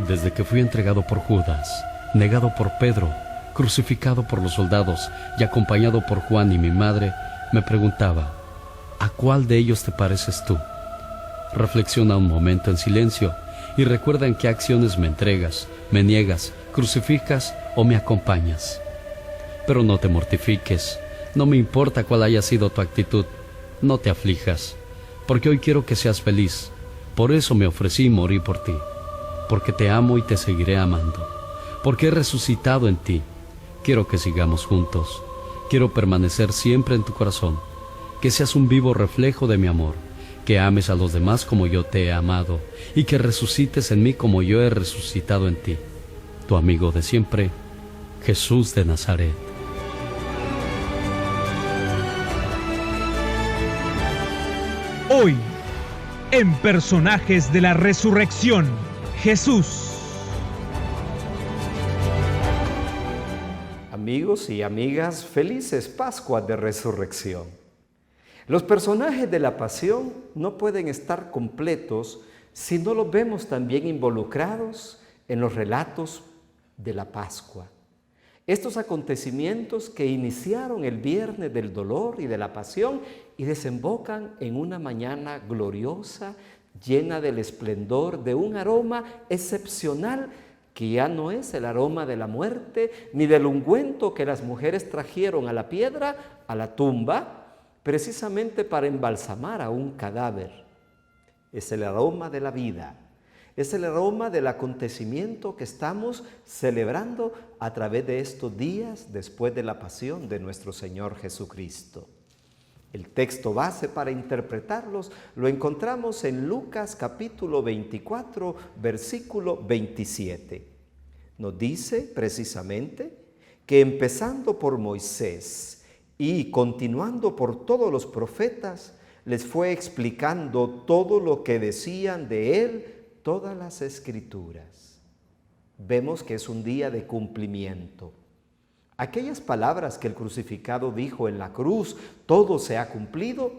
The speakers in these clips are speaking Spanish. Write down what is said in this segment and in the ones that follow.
Desde que fui entregado por Judas, negado por Pedro, crucificado por los soldados y acompañado por Juan y mi madre, me preguntaba, ¿a cuál de ellos te pareces tú? Reflexiona un momento en silencio y recuerda en qué acciones me entregas, me niegas, crucificas o me acompañas. Pero no te mortifiques, no me importa cuál haya sido tu actitud, no te aflijas, porque hoy quiero que seas feliz. Por eso me ofrecí y morí por ti, porque te amo y te seguiré amando, porque he resucitado en ti. Quiero que sigamos juntos, quiero permanecer siempre en tu corazón, que seas un vivo reflejo de mi amor, que ames a los demás como yo te he amado y que resucites en mí como yo he resucitado en ti. Tu amigo de siempre, Jesús de Nazaret. Hoy, en Personajes de la Resurrección, Jesús. Amigos y amigas, felices Pascuas de Resurrección. Los personajes de la Pasión no pueden estar completos si no los vemos también involucrados en los relatos de la Pascua. Estos acontecimientos que iniciaron el viernes del dolor y de la Pasión y desembocan en una mañana gloriosa, llena del esplendor de un aroma excepcional que ya no es el aroma de la muerte ni del ungüento que las mujeres trajeron a la piedra, a la tumba, precisamente para embalsamar a un cadáver. Es el aroma de la vida, es el aroma del acontecimiento que estamos celebrando a través de estos días después de la pasión de nuestro Señor Jesucristo. El texto base para interpretarlos lo encontramos en Lucas capítulo 24, versículo 27. Nos dice precisamente que empezando por Moisés y continuando por todos los profetas, les fue explicando todo lo que decían de él todas las Escrituras. Vemos que es un día de cumplimiento. Aquellas palabras que el crucificado dijo en la cruz, todo se ha cumplido,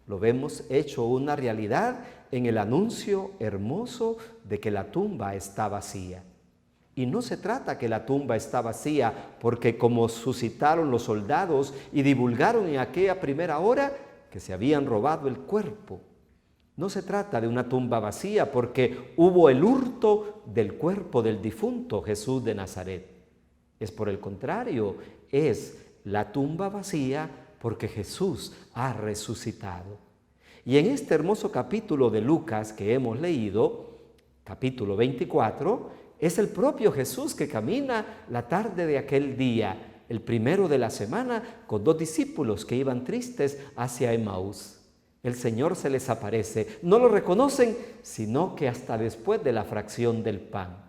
lo vemos hecho una realidad en el anuncio hermoso de que la tumba está vacía. Y no se trata que la tumba está vacía porque como suscitaron los soldados y divulgaron en aquella primera hora que se habían robado el cuerpo. No se trata de una tumba vacía porque hubo el hurto del cuerpo del difunto Jesús de Nazaret. Es por el contrario, es la tumba vacía porque Jesús ha resucitado. Y en este hermoso capítulo de Lucas que hemos leído, capítulo 24, es el propio Jesús que camina la tarde de aquel día, el primero de la semana, con dos discípulos que iban tristes hacia Emaús. El Señor se les aparece, no lo reconocen, sino que hasta después de la fracción del pan.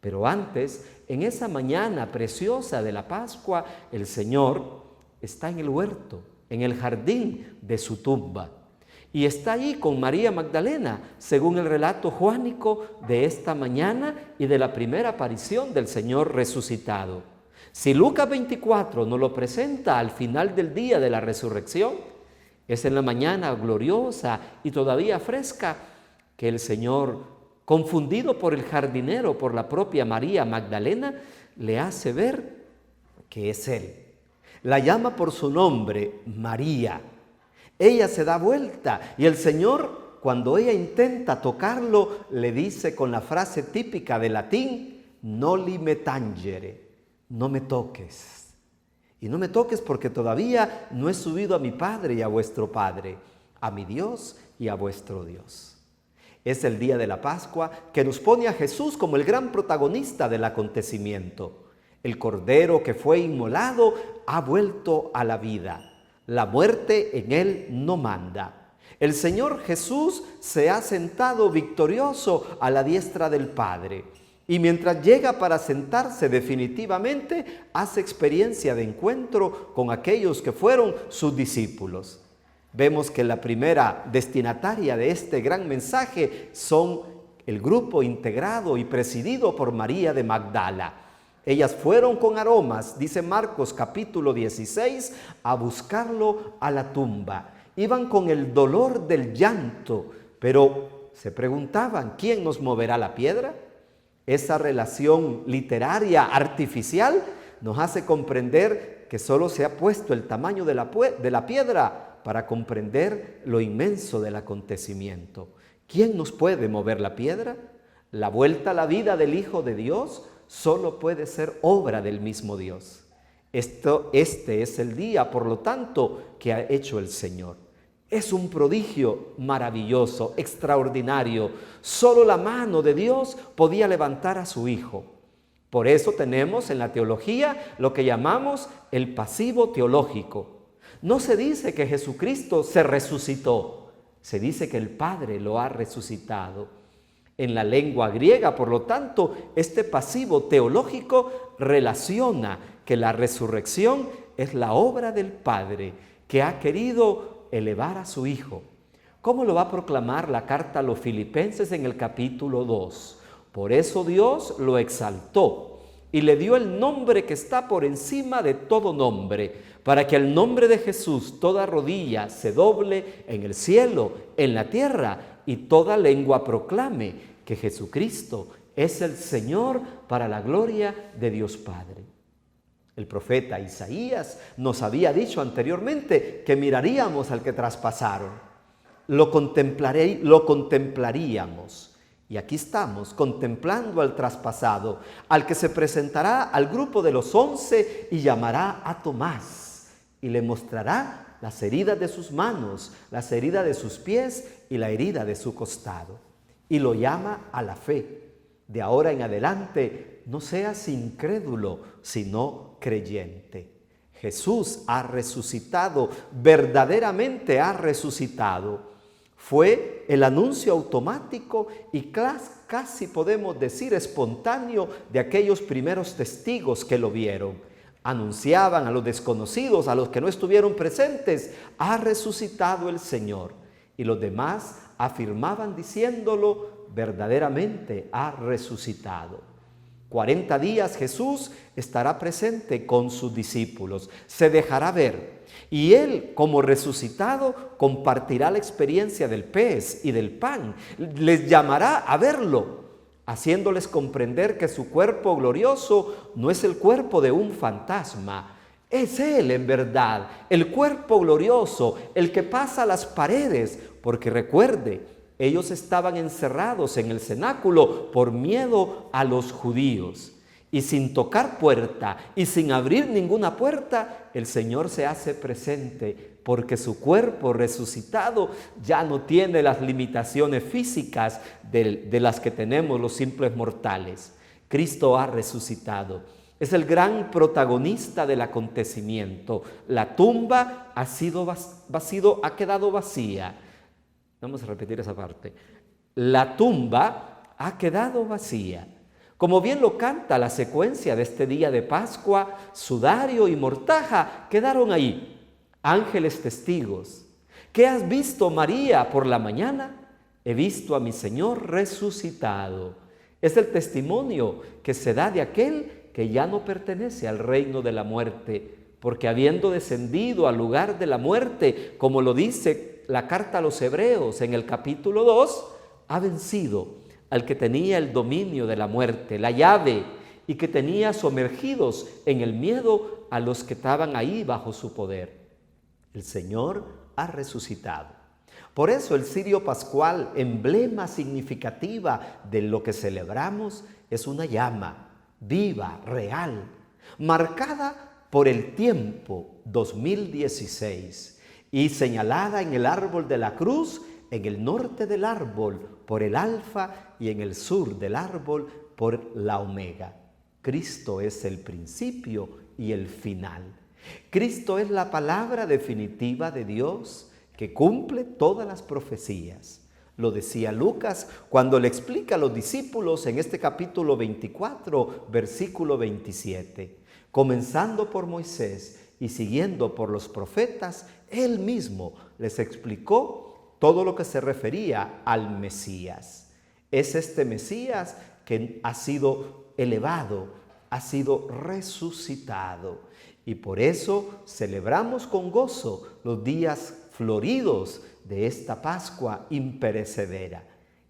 Pero antes, en esa mañana preciosa de la Pascua, el Señor está en el huerto, en el jardín de su tumba. Y está ahí con María Magdalena, según el relato juánico de esta mañana y de la primera aparición del Señor resucitado. Si Lucas 24 nos lo presenta al final del día de la resurrección, es en la mañana gloriosa y todavía fresca que el Señor, confundido por el jardinero, por la propia María Magdalena, le hace ver que es Él. La llama por su nombre, María. Ella se da vuelta y el Señor, cuando ella intenta tocarlo, le dice con la frase típica de latín, noli me tangere, no me toques. Y no me toques porque todavía no he subido a mi Padre y a vuestro Padre, a mi Dios y a vuestro Dios. Es el día de la Pascua que nos pone a Jesús como el gran protagonista del acontecimiento. El Cordero que fue inmolado ha vuelto a la vida. La muerte en Él no manda. El Señor Jesús se ha sentado victorioso a la diestra del Padre. Y mientras llega para sentarse definitivamente, hace experiencia de encuentro con aquellos que fueron sus discípulos. Vemos que la primera destinataria de este gran mensaje son el grupo integrado y presidido por María de Magdala. Ellas fueron con aromas, dice Marcos capítulo 16, a buscarlo a la tumba. Iban con el dolor del llanto, pero se preguntaban, ¿quién nos moverá la piedra? Esa relación literaria artificial nos hace comprender que solo se ha puesto el tamaño de la piedra para comprender lo inmenso del acontecimiento. ¿Quién nos puede mover la piedra? La vuelta a la vida del Hijo de Dios solo puede ser obra del mismo Dios. Este es el día, por lo tanto, que ha hecho el Señor. Es un prodigio maravilloso, extraordinario. Solo la mano de Dios podía levantar a su Hijo. Por eso tenemos en la teología lo que llamamos el pasivo teológico. No se dice que Jesucristo se resucitó, se dice que el Padre lo ha resucitado. En la lengua griega, por lo tanto, este pasivo teológico relaciona que la resurrección es la obra del Padre que ha querido elevar a su Hijo. ¿Cómo lo va a proclamar la carta a los Filipenses en el capítulo 2? Por eso Dios lo exaltó y le dio el nombre que está por encima de todo nombre, para que al nombre de Jesús toda rodilla se doble en el cielo, en la tierra, y toda lengua proclame que Jesucristo es el Señor para la gloria de Dios Padre. El profeta Isaías nos había dicho anteriormente que miraríamos al que traspasaron, lo contemplaríamos. Y aquí estamos contemplando al traspasado, al que se presentará al grupo de los 11 y llamará a Tomás y le mostrará las heridas de sus manos, las heridas de sus pies y la herida de su costado. Y lo llama a la fe. De ahora en adelante no seas incrédulo, sino creyente. Jesús ha resucitado, verdaderamente ha resucitado. Fue el anuncio automático y casi podemos decir espontáneo de aquellos primeros testigos que lo vieron. Anunciaban a los desconocidos, a los que no estuvieron presentes, ha resucitado el Señor. Y los demás afirmaban diciéndolo, verdaderamente ha resucitado. 40 días Jesús estará presente con sus discípulos, se dejará ver. Y Él, como resucitado, compartirá la experiencia del pez y del pan. Les llamará a verlo, haciéndoles comprender que su cuerpo glorioso no es el cuerpo de un fantasma. Es Él, en verdad, el cuerpo glorioso, el que pasa las paredes, porque recuerde, ellos estaban encerrados en el cenáculo por miedo a los judíos. Y sin tocar puerta y sin abrir ninguna puerta, el Señor se hace presente porque su cuerpo resucitado ya no tiene las limitaciones físicas de las que tenemos los simples mortales. Cristo ha resucitado. Es el gran protagonista del acontecimiento. La tumba ha quedado vacía. Vamos a repetir esa parte. La tumba ha quedado vacía. Como bien lo canta la secuencia de este día de Pascua, sudario y mortaja quedaron ahí, ángeles testigos. ¿Qué has visto, María, por la mañana? He visto a mi Señor resucitado. Es el testimonio que se da de aquel que ya no pertenece al reino de la muerte, porque habiendo descendido al lugar de la muerte, como lo dice la carta a los Hebreos en el capítulo 2, ha vencido al que tenía el dominio de la muerte, la llave, y que tenía sumergidos en el miedo a los que estaban ahí bajo su poder. El Señor ha resucitado. Por eso el cirio pascual, emblema significativa de lo que celebramos, es una llama viva, real, marcada por el tiempo 2016 y señalada en el árbol de la cruz, en el norte del árbol por el alfa y en el sur del árbol por la omega. Cristo es el principio y el final. Cristo es la palabra definitiva de Dios que cumple todas las profecías. Lo decía Lucas cuando le explica a los discípulos en este capítulo 24, versículo 27. Comenzando por Moisés y siguiendo por los profetas, él mismo les explicó todo lo que se refería al Mesías. Es este Mesías que ha sido elevado, ha sido resucitado. Y por eso celebramos con gozo los días floridos de esta Pascua imperecedera.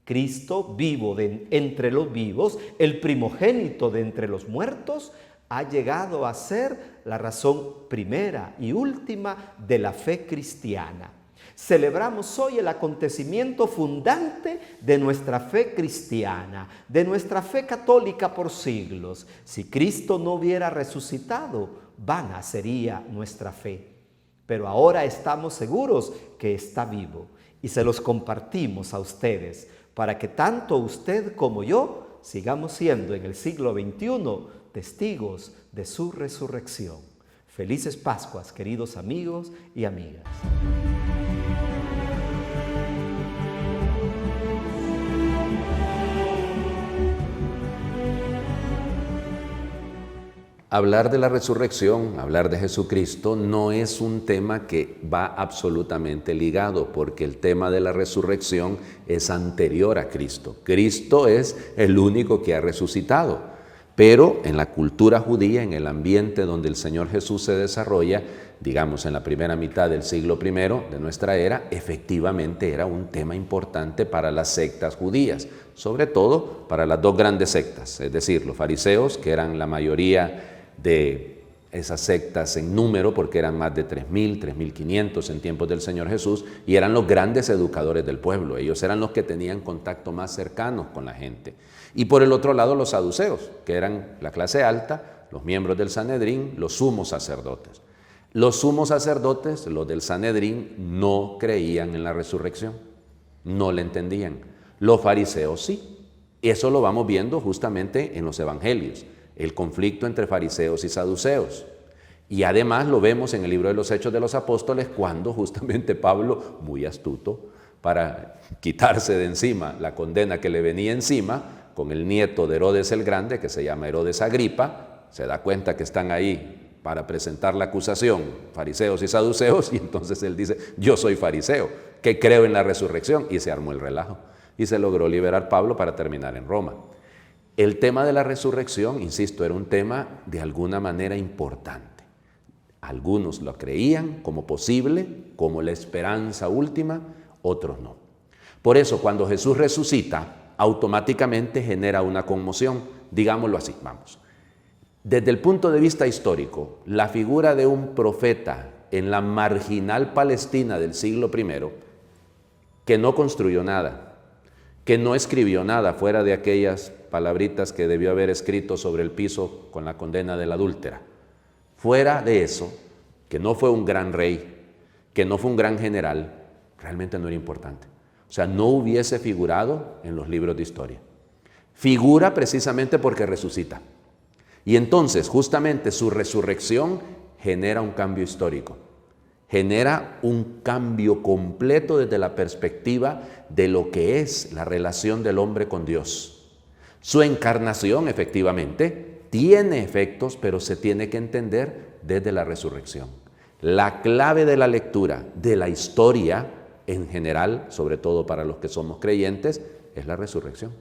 Cristo, vivo entre los vivos, el primogénito de entre los muertos, ha llegado a ser la razón primera y última de la fe cristiana. Celebramos hoy el acontecimiento fundante de nuestra fe cristiana, de nuestra fe católica por siglos. Si Cristo no hubiera resucitado, vana sería nuestra fe. Pero ahora estamos seguros que está vivo y se los compartimos a ustedes para que tanto usted como yo sigamos siendo en el siglo XXI testigos de su resurrección. Felices Pascuas, queridos amigos y amigas. Hablar de la resurrección, hablar de Jesucristo, no es un tema que va absolutamente ligado, porque el tema de la resurrección es anterior a Cristo. Cristo es el único que ha resucitado, pero en la cultura judía, en el ambiente donde el Señor Jesús se desarrolla, digamos en la primera mitad del siglo I de nuestra era, efectivamente era un tema importante para las sectas judías, sobre todo para las dos grandes sectas, es decir, los fariseos, que eran la mayoría de esas sectas en número, porque eran más de 3.000, 3.500 en tiempos del Señor Jesús, y eran los grandes educadores del pueblo. Ellos eran los que tenían contacto más cercano con la gente. Y por el otro lado, los saduceos, que eran la clase alta, los miembros del Sanedrín, los sumos sacerdotes. Los sumos sacerdotes, los del Sanedrín, no creían en la resurrección, no la entendían. Los fariseos sí. Eso lo vamos viendo justamente en los evangelios, el conflicto entre fariseos y saduceos. Y además lo vemos en el libro de los Hechos de los Apóstoles, cuando justamente Pablo, muy astuto, para quitarse de encima la condena que le venía encima, con el nieto de Herodes el Grande, que se llama Herodes Agripa, se da cuenta que están ahí para presentar la acusación, fariseos y saduceos, y entonces él dice, yo soy fariseo, que creo en la resurrección, y se armó el relajo. Y se logró liberar Pablo para terminar en Roma. El tema de la resurrección, insisto, era un tema de alguna manera importante. Algunos lo creían como posible, como la esperanza última, otros no. Por eso, cuando Jesús resucita, automáticamente genera una conmoción, digámoslo así, vamos. Desde el punto de vista histórico, la figura de un profeta en la marginal Palestina del siglo I, que no construyó nada, que no escribió nada fuera de aquellas palabritas que debió haber escrito sobre el piso con la condena de la adúltera. Fuera de eso, que no fue un gran rey, que no fue un gran general, realmente no era importante. O sea, no hubiese figurado en los libros de historia. Figura precisamente porque resucita. Y entonces, justamente su resurrección genera un cambio histórico. Genera un cambio completo desde la perspectiva de lo que es la relación del hombre con Dios. Su encarnación, efectivamente, tiene efectos, pero se tiene que entender desde la resurrección. La clave de la lectura de la historia en general, sobre todo para los que somos creyentes, es la resurrección.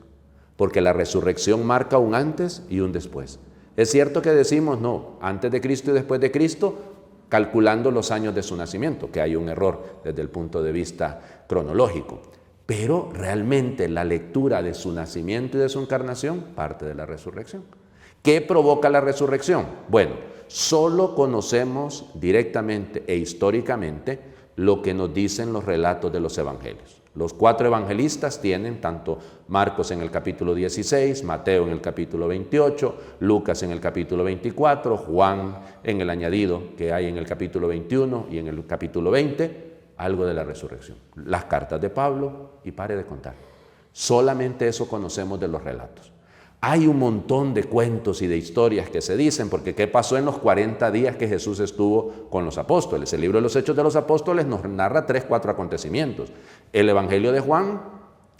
Porque la resurrección marca un antes y un después. Es cierto que decimos, no, antes de Cristo y después de Cristo, calculando los años de su nacimiento, que hay un error desde el punto de vista cronológico. Pero realmente la lectura de su nacimiento y de su encarnación parte de la resurrección. ¿Qué provoca la resurrección? Bueno, solo conocemos directamente e históricamente lo que nos dicen los relatos de los evangelios. Los 4 evangelistas tienen, tanto Marcos en el capítulo 16, Mateo en el capítulo 28, Lucas en el capítulo 24, Juan en el añadido que hay en el capítulo 21 y en el capítulo 20, algo de la resurrección. Las cartas de Pablo y pare de contar. Solamente eso conocemos de los relatos. Hay un montón de cuentos y de historias que se dicen, porque ¿qué pasó en los 40 días que Jesús estuvo con los apóstoles? El libro de los Hechos de los Apóstoles nos narra 3, 4 acontecimientos. El Evangelio de Juan,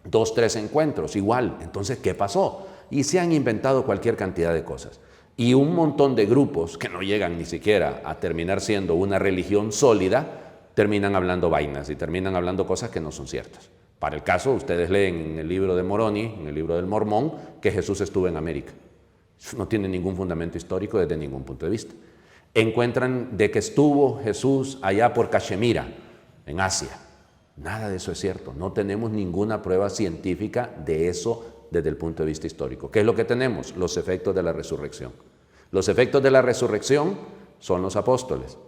2, 3 encuentros, igual. Entonces, ¿qué pasó? Y se han inventado cualquier cantidad de cosas. Y un montón de grupos que no llegan ni siquiera a terminar siendo una religión sólida, terminan hablando vainas y terminan hablando cosas que no son ciertas. Para el caso, ustedes leen en el libro de Moroni, en el libro del Mormón, que Jesús estuvo en América. Eso no tiene ningún fundamento histórico desde ningún punto de vista. Encuentran de que estuvo Jesús allá por Cachemira, en Asia. Nada de eso es cierto. No tenemos ninguna prueba científica de eso desde el punto de vista histórico. ¿Qué es lo que tenemos? Los efectos de la resurrección. Los efectos de la resurrección son los apóstoles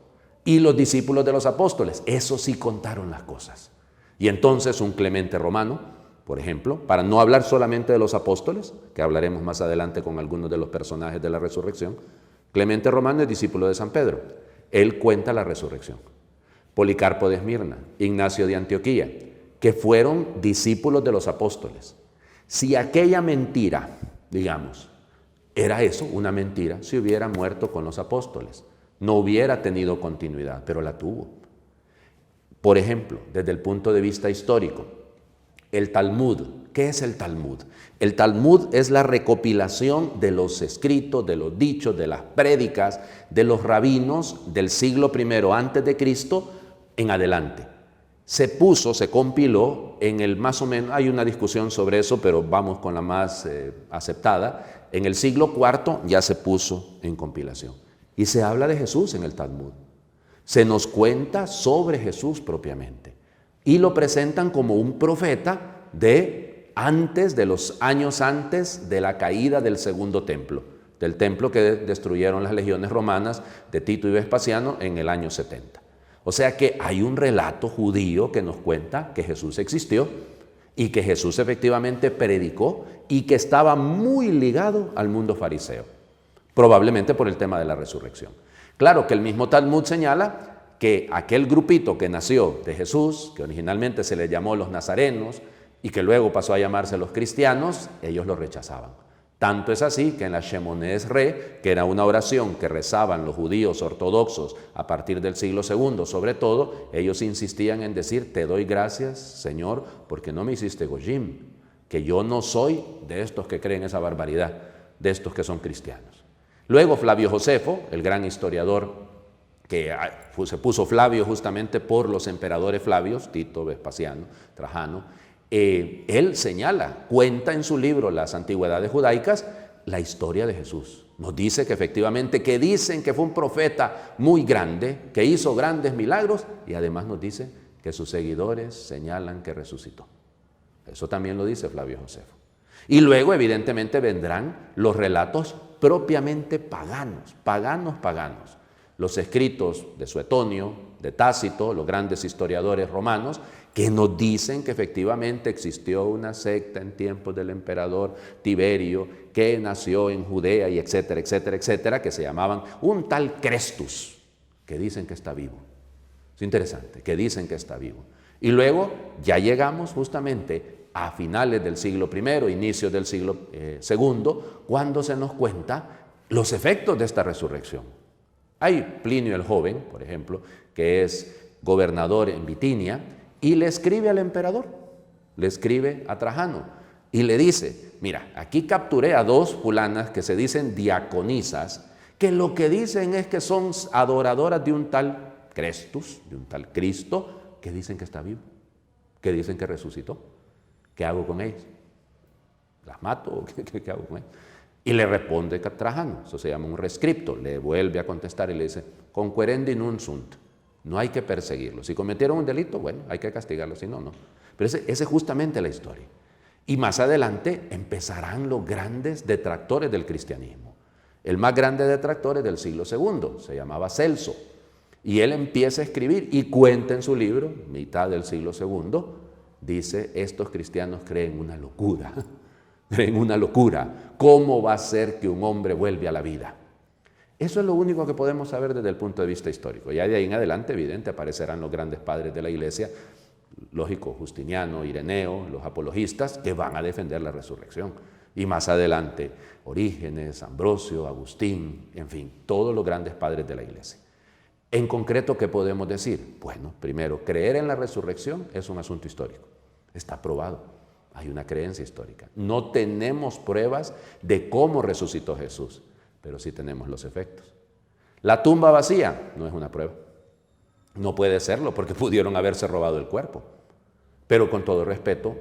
y los discípulos de los apóstoles. Esos sí contaron las cosas. Y entonces un Clemente Romano, por ejemplo, para no hablar solamente de los apóstoles, que hablaremos más adelante con algunos de los personajes de la resurrección, Clemente Romano es discípulo de San Pedro. Él cuenta la resurrección. Policarpo de Esmirna, Ignacio de Antioquía, que fueron discípulos de los apóstoles. Si aquella mentira, digamos, era eso, una mentira, se hubiera muerto con los apóstoles. No hubiera tenido continuidad, pero la tuvo. Por ejemplo, desde el punto de vista histórico, el Talmud. ¿Qué es el Talmud? El Talmud es la recopilación de los escritos, de los dichos, de las prédicas, de los rabinos del siglo I antes de Cristo en adelante. Se compiló en el más o menos, hay una discusión sobre eso, pero vamos con la más aceptada. En el siglo IV ya se puso en compilación. Y se habla de Jesús en el Talmud. Se nos cuenta sobre Jesús propiamente. Y lo presentan como un profeta de los años antes de la caída del segundo templo, del templo que destruyeron las legiones romanas de Tito y Vespasiano en el año 70. O sea que hay un relato judío que nos cuenta que Jesús existió y que Jesús efectivamente predicó y que estaba muy ligado al mundo fariseo, probablemente por el tema de la resurrección. Claro que el mismo Talmud señala que aquel grupito que nació de Jesús, que originalmente se le llamó los nazarenos y que luego pasó a llamarse los cristianos, ellos lo rechazaban. Tanto es así que en la Shemoneh Esrei, que era una oración que rezaban los judíos ortodoxos a partir del siglo II, sobre todo, ellos insistían en decir: te doy gracias, Señor, porque no me hiciste goyim, que yo no soy de estos que creen esa barbaridad, de estos que son cristianos. Luego Flavio Josefo, el gran historiador, que se puso Flavio justamente por los emperadores Flavios, Tito, Vespasiano, Trajano, él señala, cuenta en su libro Las Antigüedades Judaicas la historia de Jesús. Nos dice que efectivamente, que dicen que fue un profeta muy grande, que hizo grandes milagros, y además nos dice que sus seguidores señalan que resucitó. Eso también lo dice Flavio Josefo. Y luego evidentemente vendrán los relatos propiamente paganos. Los escritos de Suetonio, de Tácito, los grandes historiadores romanos, que nos dicen que efectivamente existió una secta en tiempos del emperador Tiberio, que nació en Judea y etcétera, etcétera, etcétera, que se llamaban un tal Crestus, que dicen que está vivo. Es interesante, que dicen que está vivo. Y luego ya llegamos justamente a finales del siglo I, inicios del siglo II, cuando se nos cuenta los efectos de esta resurrección. Hay Plinio el Joven, por ejemplo, que es gobernador en Bitinia, y le escribe al emperador, le escribe a Trajano, y le dice: mira, aquí capturé a dos fulanas que se dicen diaconisas, que lo que dicen es que son adoradoras de un tal Crestus, de un tal Cristo, que dicen que está vivo, que dicen que resucitó. ¿Qué hago con ellas? ¿Las mato o qué hago con ellas? Y le responde Trajano, eso se llama un rescripto, le vuelve a contestar y le dice: conquerendi non sunt, no hay que perseguirlos. Si cometieron un delito, bueno, hay que castigarlos, si no, no. Pero esa es justamente la historia. Y más adelante empezarán los grandes detractores del cristianismo. El más grande detractor es del siglo II, se llamaba Celso. Y él empieza a escribir y cuenta en su libro, mitad del siglo II, dice: estos cristianos creen una locura. Creen una locura. ¿Cómo va a ser que un hombre vuelve a la vida? Eso es lo único que podemos saber desde el punto de vista histórico. Ya de ahí en adelante, evidente, aparecerán los grandes padres de la Iglesia, lógico, Justiniano, Ireneo, los apologistas, que van a defender la resurrección. Y más adelante, Orígenes, Ambrosio, Agustín, en fin, todos los grandes padres de la Iglesia. En concreto, ¿qué podemos decir? Bueno, primero, creer en la resurrección es un asunto histórico. Está probado. Hay una creencia histórica. No tenemos pruebas de cómo resucitó Jesús, pero sí tenemos los efectos. La tumba vacía no es una prueba. No puede serlo porque pudieron haberse robado el cuerpo. Pero con todo respeto,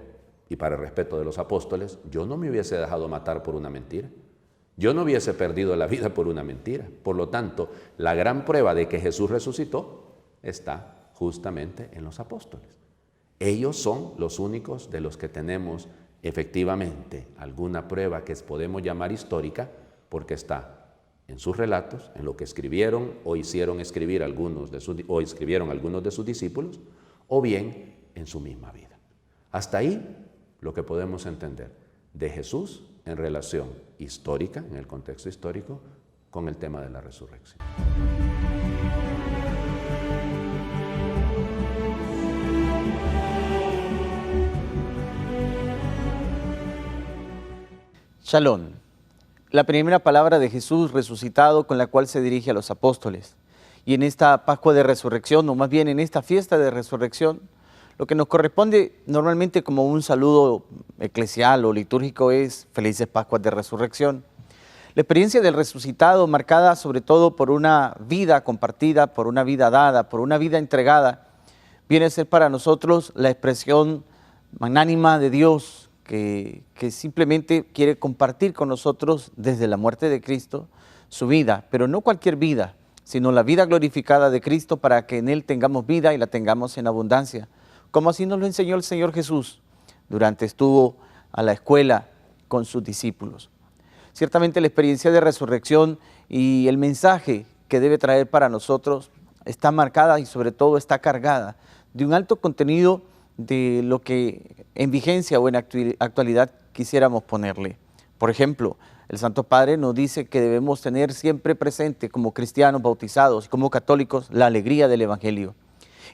y para el respeto de los apóstoles, yo no me hubiese dejado matar por una mentira. Yo no hubiese perdido la vida por una mentira. Por lo tanto, la gran prueba de que Jesús resucitó está justamente en los apóstoles. Ellos son los únicos de los que tenemos efectivamente alguna prueba que podemos llamar histórica, porque está en sus relatos, en lo que escribieron o hicieron escribir escribieron algunos de sus discípulos, o bien en su misma vida. Hasta ahí lo que podemos entender de Jesús en relación histórica, en el contexto histórico, con el tema de la resurrección. Shalom, la primera palabra de Jesús resucitado con la cual se dirige a los apóstoles. Y en esta Pascua de Resurrección, o más bien en esta fiesta de Resurrección, lo que nos corresponde normalmente como un saludo eclesial o litúrgico es Felices Pascuas de Resurrección. La experiencia del resucitado, marcada sobre todo por una vida compartida, por una vida dada, por una vida entregada, viene a ser para nosotros la expresión magnánima de Dios, que simplemente quiere compartir con nosotros desde la muerte de Cristo su vida, pero no cualquier vida, sino la vida glorificada de Cristo para que en Él tengamos vida y la tengamos en abundancia, como así nos lo enseñó el Señor Jesús durante estuvo a la escuela con sus discípulos. Ciertamente la experiencia de resurrección y el mensaje que debe traer para nosotros está marcada y sobre todo está cargada de un alto contenido de lo que en vigencia o en actualidad quisiéramos ponerle. Por ejemplo, el Santo Padre nos dice que debemos tener siempre presente como cristianos bautizados y como católicos la alegría del Evangelio.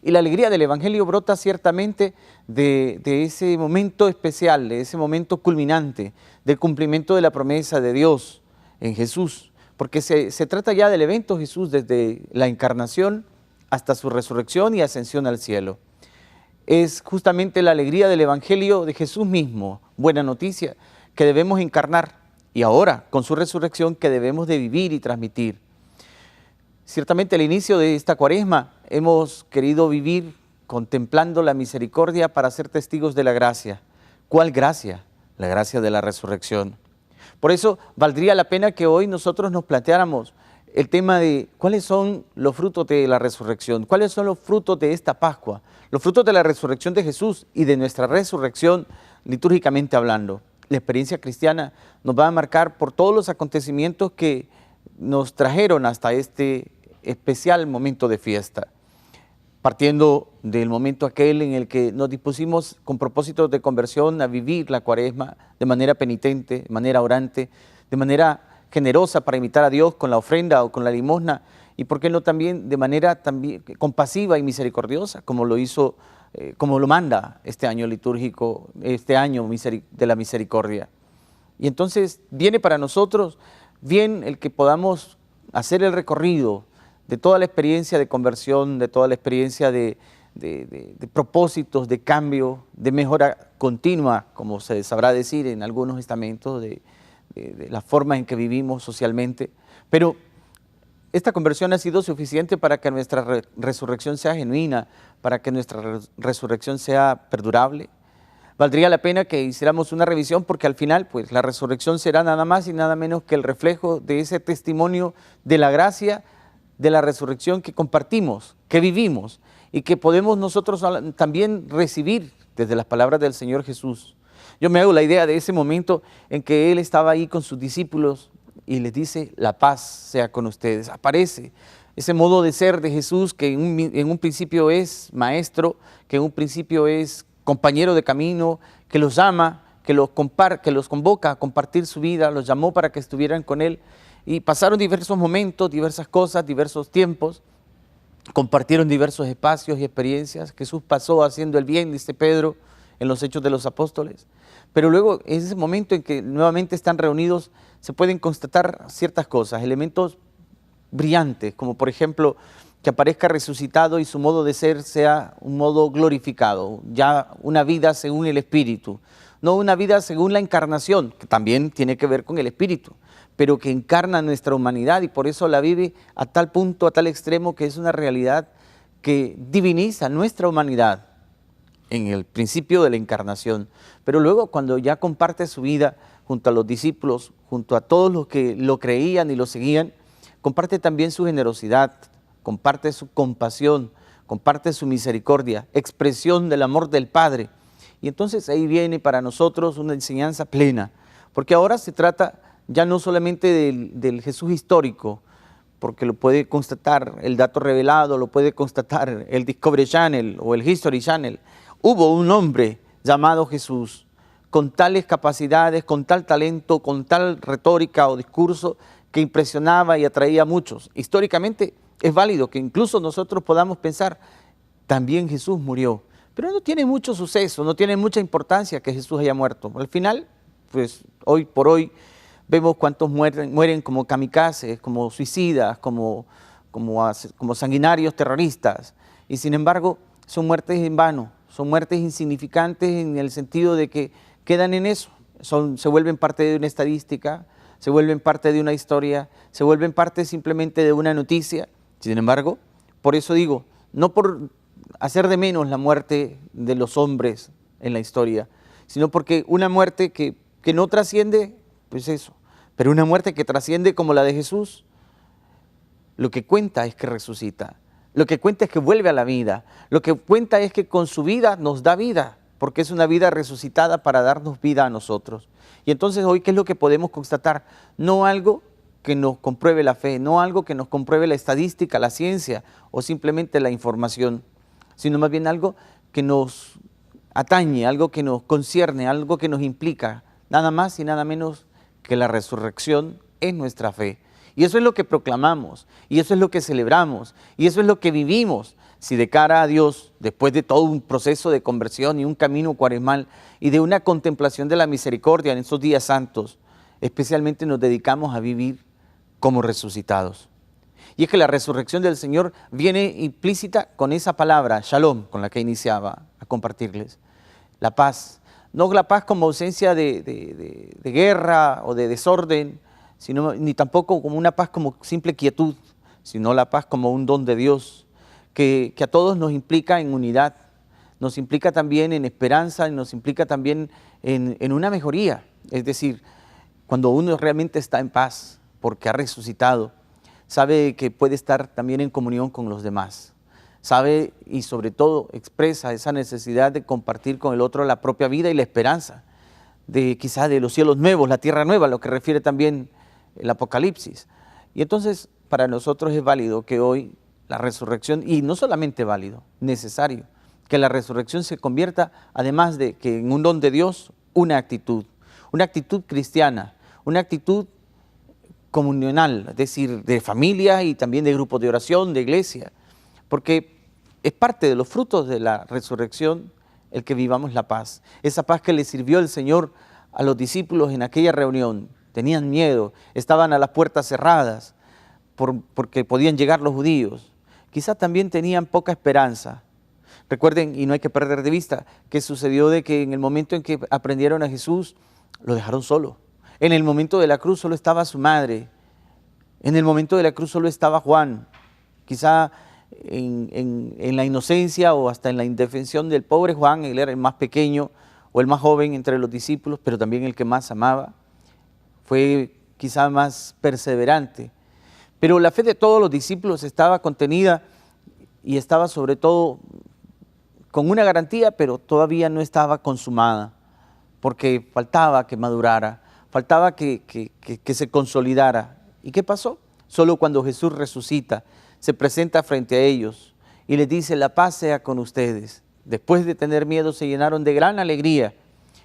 Y la alegría del Evangelio brota ciertamente de ese momento especial, de ese momento culminante, del cumplimiento de la promesa de Dios en Jesús, porque se trata ya del evento Jesús desde la encarnación hasta su resurrección y ascensión al cielo. Es justamente la alegría del Evangelio de Jesús mismo, buena noticia, que debemos encarnar y ahora con su resurrección que debemos de vivir y transmitir. Ciertamente al inicio de esta Cuaresma hemos querido vivir contemplando la misericordia para ser testigos de la gracia. ¿Cuál gracia? La gracia de la resurrección. Por eso valdría la pena que hoy nosotros nos planteáramos el tema de cuáles son los frutos de la resurrección, cuáles son los frutos de esta Pascua, los frutos de la resurrección de Jesús y de nuestra resurrección litúrgicamente hablando. La experiencia cristiana nos va a marcar por todos los acontecimientos que nos trajeron hasta este especial momento de fiesta, partiendo del momento aquel en el que nos dispusimos con propósitos de conversión a vivir la Cuaresma de manera penitente, de manera orante, de manera generosa para imitar a Dios con la ofrenda o con la limosna, y por qué no también de manera también compasiva y misericordiosa, como lo hizo, como lo manda este año litúrgico, este año de la misericordia. Y entonces viene para nosotros bien el que podamos hacer el recorrido de toda la experiencia de conversión, de toda la experiencia de propósitos, de cambio, de mejora continua, como se sabrá decir en algunos estamentos, de la forma en que vivimos socialmente. Pero esta conversión ha sido suficiente para que nuestra resurrección sea genuina, para que nuestra resurrección sea perdurable. Valdría la pena que hiciéramos una revisión porque al final pues la resurrección será nada más y nada menos que el reflejo de ese testimonio de la gracia de la resurrección que compartimos, que vivimos y que podemos nosotros también recibir desde las palabras del Señor Jesús. Yo me hago la idea de ese momento en que Él estaba ahí con sus discípulos y les dice, la paz sea con ustedes. Aparece ese modo de ser de Jesús que en un principio es maestro, que en un principio es compañero de camino, que los ama, que los convoca a compartir su vida, los llamó para que estuvieran con Él. Y pasaron diversos momentos, diversas cosas, diversos tiempos, compartieron diversos espacios y experiencias. Jesús pasó haciendo el bien, dice Pedro, en los Hechos de los Apóstoles. Pero luego, en ese momento en que nuevamente están reunidos, se pueden constatar ciertas cosas, elementos brillantes, como por ejemplo, que aparezca resucitado y su modo de ser sea un modo glorificado, ya una vida según el Espíritu, no una vida según la encarnación, que también tiene que ver con el Espíritu, pero que encarna nuestra humanidad y por eso la vive a tal punto, a tal extremo, que es una realidad que diviniza nuestra humanidad en el principio de la encarnación. Pero luego cuando ya comparte su vida junto a los discípulos, junto a todos los que lo creían y lo seguían, comparte también su generosidad, comparte su compasión, comparte su misericordia, expresión del amor del Padre. Y entonces ahí viene para nosotros una enseñanza plena, porque ahora se trata ya no solamente del Jesús histórico, porque lo puede constatar el dato revelado, lo puede constatar el Discovery Channel o el History Channel. Hubo un hombre llamado Jesús, con tales capacidades, con tal talento, con tal retórica o discurso que impresionaba y atraía a muchos. Históricamente es válido que incluso nosotros podamos pensar, también Jesús murió, pero no tiene mucho suceso, no tiene mucha importancia que Jesús haya muerto. Al final, pues hoy por hoy, vemos cuántos mueren como kamikazes, como suicidas, como sanguinarios terroristas. Y sin embargo, son muertes en vano, son muertes insignificantes en el sentido de que quedan en eso. Se vuelven parte de una estadística, se vuelven parte de una historia, se vuelven parte simplemente de una noticia. Sin embargo, por eso digo, no por hacer de menos la muerte de los hombres en la historia, sino porque una muerte que no trasciende, pues eso. Pero una muerte que trasciende como la de Jesús, lo que cuenta es que resucita, lo que cuenta es que vuelve a la vida, lo que cuenta es que con su vida nos da vida, porque es una vida resucitada para darnos vida a nosotros. Y entonces hoy, ¿qué es lo que podemos constatar? No algo que nos compruebe la fe, no algo que nos compruebe la estadística, la ciencia o simplemente la información, sino más bien algo que nos atañe, algo que nos concierne, algo que nos implica, nada más y nada menos que la resurrección es nuestra fe. Y eso es lo que proclamamos, y eso es lo que celebramos, y eso es lo que vivimos. Si de cara a Dios, después de todo un proceso de conversión y un camino cuaresmal y de una contemplación de la misericordia en estos días santos, especialmente nos dedicamos a vivir como resucitados. Y es que la resurrección del Señor viene implícita con esa palabra, shalom, con la que iniciaba a compartirles. La paz. No la paz como ausencia de guerra o de desorden, ni tampoco como una paz como simple quietud, sino la paz como un don de Dios, que a todos nos implica en unidad, nos implica también en esperanza, y nos implica también en una mejoría. Es decir, cuando uno realmente está en paz, porque ha resucitado, sabe que puede estar también en comunión con los demás. Sabe y sobre todo expresa esa necesidad de compartir con el otro la propia vida y la esperanza, quizá de los cielos nuevos, la tierra nueva, lo que refiere también el Apocalipsis. Y entonces para nosotros es válido que hoy la resurrección, y no solamente válido, necesario, que la resurrección se convierta, además de que en un don de Dios, una actitud cristiana, una actitud comunional, es decir, de familia y también de grupos de oración, de iglesia, porque es parte de los frutos de la resurrección el que vivamos la paz. Esa paz que le sirvió el Señor a los discípulos en aquella reunión. Tenían miedo, estaban a las puertas cerradas porque podían llegar los judíos. Quizás también tenían poca esperanza. Recuerden, y no hay que perder de vista, que sucedió de que en el momento en que aprendieron a Jesús, lo dejaron solo. En el momento de la cruz solo estaba su madre. En el momento de la cruz solo estaba Juan. Quizá en la inocencia o hasta en la indefensión del pobre Juan, él era el más pequeño o el más joven entre los discípulos, pero también el que más amaba. Fue quizá más perseverante. Pero la fe de todos los discípulos estaba contenida y estaba sobre todo con una garantía, pero todavía no estaba consumada, porque faltaba que madurara, faltaba que se consolidara. ¿Y qué pasó? Solo cuando Jesús resucita, se presenta frente a ellos y les dice, la paz sea con ustedes. Después de tener miedo, se llenaron de gran alegría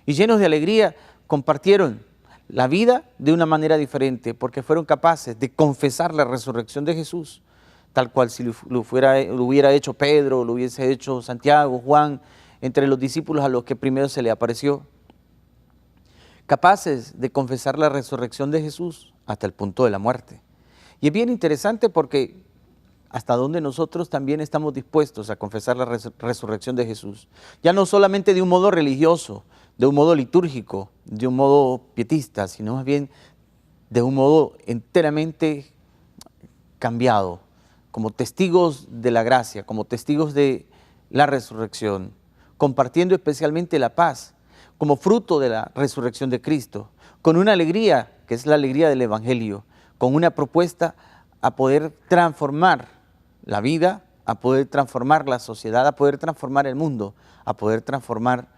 y llenos de alegría compartieron la vida de una manera diferente, porque fueron capaces de confesar la resurrección de Jesús, tal cual si lo hubiera hecho Pedro, lo hubiese hecho Santiago, Juan, entre los discípulos a los que primero se le apareció. Capaces de confesar la resurrección de Jesús hasta el punto de la muerte. Y es bien interesante porque hasta donde nosotros también estamos dispuestos a confesar la resurrección de Jesús. Ya no solamente de un modo religioso, de un modo litúrgico, de un modo pietista, sino más bien de un modo enteramente cambiado, como testigos de la gracia, como testigos de la resurrección, compartiendo especialmente la paz, como fruto de la resurrección de Cristo, con una alegría, que es la alegría del Evangelio, con una propuesta a poder transformar la vida a poder transformar la sociedad, a poder transformar el mundo, a poder transformar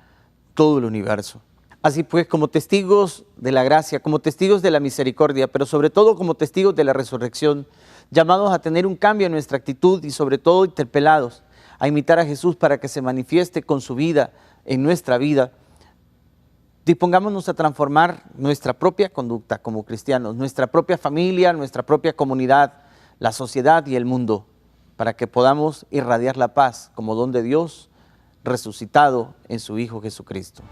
todo el universo. Así pues, como testigos de la gracia, como testigos de la misericordia, pero sobre todo como testigos de la resurrección, llamados a tener un cambio en nuestra actitud y sobre todo interpelados a imitar a Jesús para que se manifieste con su vida en nuestra vida, dispongámonos a transformar nuestra propia conducta como cristianos, nuestra propia familia, nuestra propia comunidad, la sociedad y el mundo, para que podamos irradiar la paz como don de Dios resucitado en su Hijo Jesucristo.